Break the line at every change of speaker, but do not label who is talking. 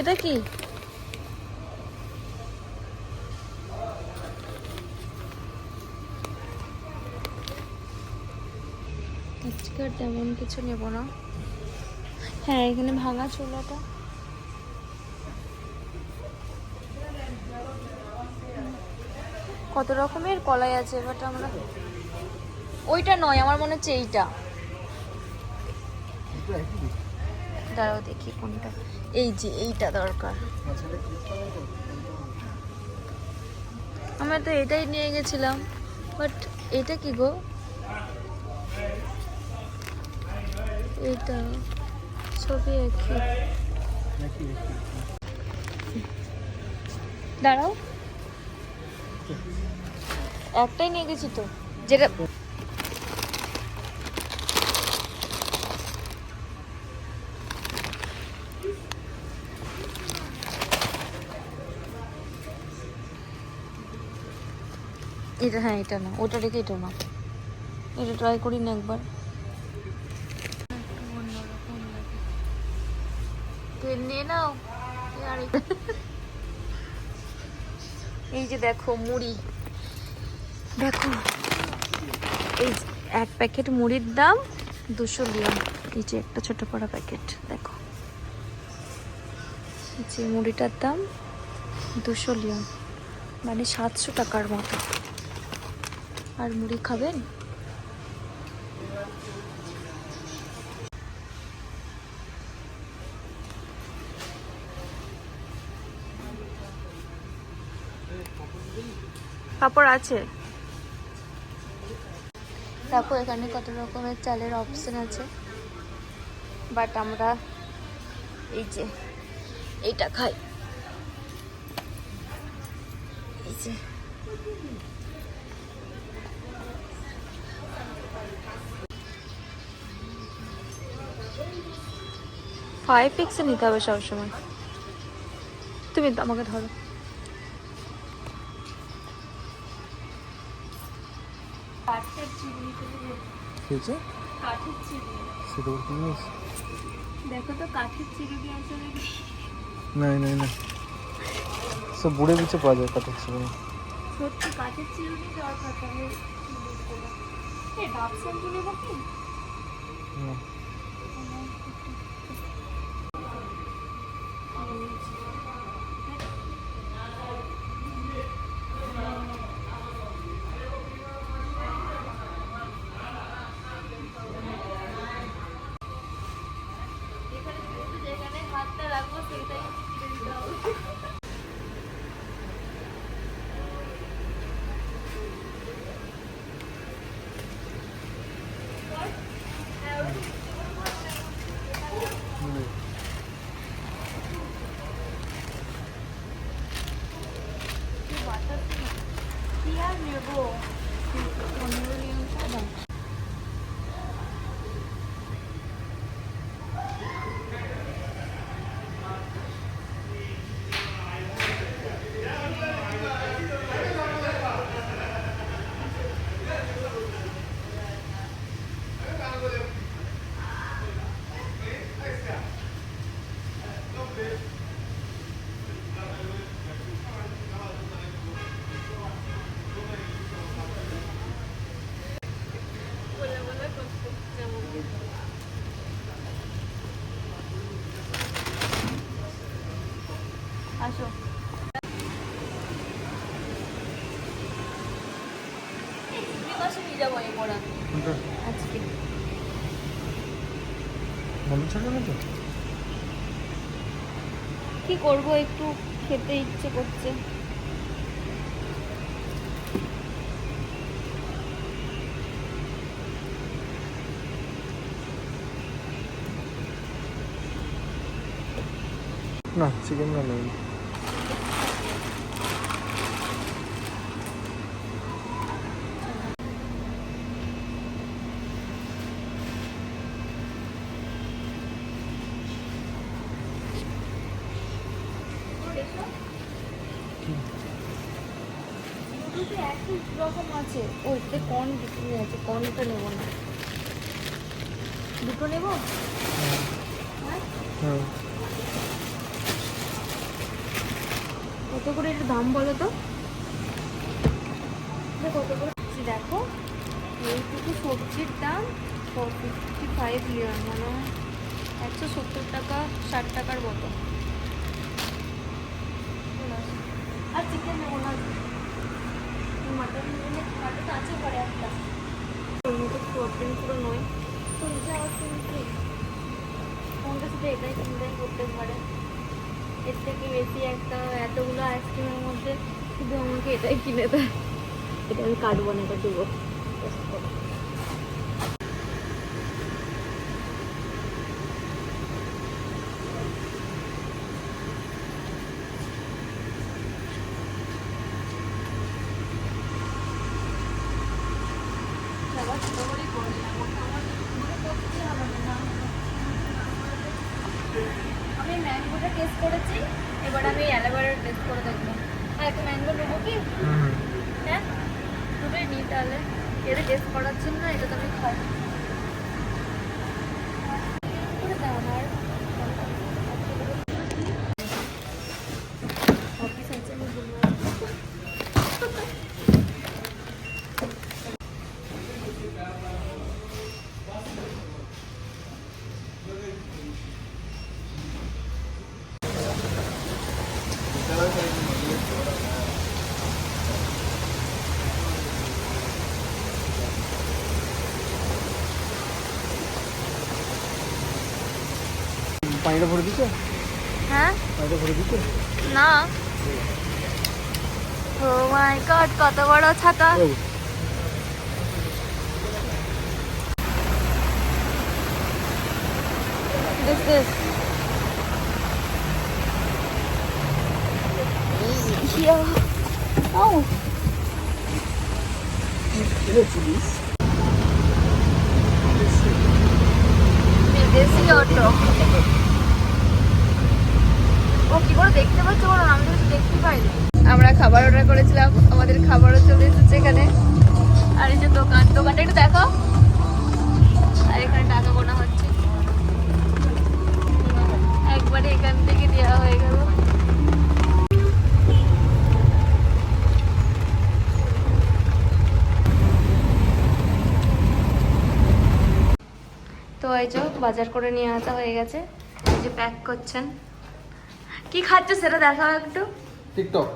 এটা কি? আজকে তেমন কিছু নেব না। হ্যাঁ, এখানে ভাঙা ছোলাটা কত রকমের কলাই আছে, বাট আমরা ওইটা নয়, আমার মনে হচ্ছে এইটা। দাঁড়াও দেখি কোনটা। এই যে এইটা দরকার। আমরা তো এটাই নিয়ে গেছিলাম, বাট এটা কি গো? এটা ছবি একই। দাঁড়াও, একটাই নিয়ে গেছি তো, যেটা এটা। হ্যাঁ, এটা না, ওটা রেখে এটা না, এটা ট্রাই করি না একবার। তেল নিয়ে নাও। এই যে দেখো মুড়ি, দেখো এই এক প্যাকেট মুড়ির দাম 200 লিয়ন। এই যে একটা ছোট পড়া প্যাকেট, দেখো যে মুড়িটার দাম 200 লিয়ন, মানে 700 টাকার মতো। আর মুড়ি খাবেন? কাপড় আছে। দেখো এখানে কত রকমের চালের অপশন আছে, বাট আমরা এই যে এইটা খাই। এই যে ফাইভ পিক্সে নিতে হবে সবসময়। তুমি আমাকে ধরো। কাঠের চিরুনি, কাঠের চিরুনি, দেখো তো কাঠের চিরুনি আছে নাকি?
না, সব বুড়ে বিচে পাওয়া যায় কাঠের চিরুনি।
সত্যি কাঠের চিরুনি দরকার। তাহলে এই ডাব শ্যাম্পু নেবো কি? যেখানে হাতটা রাখবো সেটাই দিতে হবে। কি আর নেবো, 15 লিয়ন টাকা। আসো, বিকাশে নিয়ে যাবো এই পড়া আজকে। কি করবো, একটু খেতে ইচ্ছে করছে।
না চিকেন না নেই।
একই রকম আছে। ওইতে কর্ন বিক্রি আছে, কর্নটা নেবো না, দুটো নেবো।
হ্যাঁ
কত করে এর দাম বলো তো? কত করে দেখো, এইটুকু সবজির দাম 455 লিয়ন, মানে 170 টাকা, 60 টাকার মতো। আর চিকেন নেবো না, মাটন নিলে মাটন আছে ঘরে একটা, ওর মতো প্রোটিন পুরো নয়। তো এটা আবার কিনতে তোমার কাছে তো এটাই চিন্তাই করতে পারে, এর থেকে বেশি একটা এতগুলো আইসক্রিমের মধ্যে শুধু আমাকে এটাই কিনে দেয়। এটা আমি কাটবো না, এটা দেবো। আমি ম্যাঙ্গোটা টেস্ট করেছি, এবার আমি অ্যালোভেরা টেস্ট করে দেখবো। আর একটা ম্যাঙ্গো নেবো কি? হ্যাঁ, দুটোই নিই তাহলে। এটা টেস্ট করার জন্য এটা তো আমি খাই। করে দাও আমার অফিস আছে, আমি বলবো।
পানিটা ভরে দিচ্ছে?
হ্যাঁ,
পানিটা ভরে দিচ্ছে?
না। ও মাই গড, কত বড় ছাতা! This yeah. Oh, বিদেশি অটো। ও কি করে দেখতে পাচ্ছ বলো না, আমি তো কিছু দেখতে পাইনি। আমরা খাবার অর্ডার করেছিলাম, আমাদের খাবারও চলে এসেছে এখানে। আর এই যে দোকানটা একটু দেখো। আর এখানে টাকা গোনা হচ্ছে, একবারে এখান থেকে দেওয়া হয়ে গেল। তো এই যে বাজার করে নিয়ে আসা হয়ে গেছে, এই যে প্যাক করছেন। কি খাচ্ছ সেটা দেখাও একটু।
টিকটক।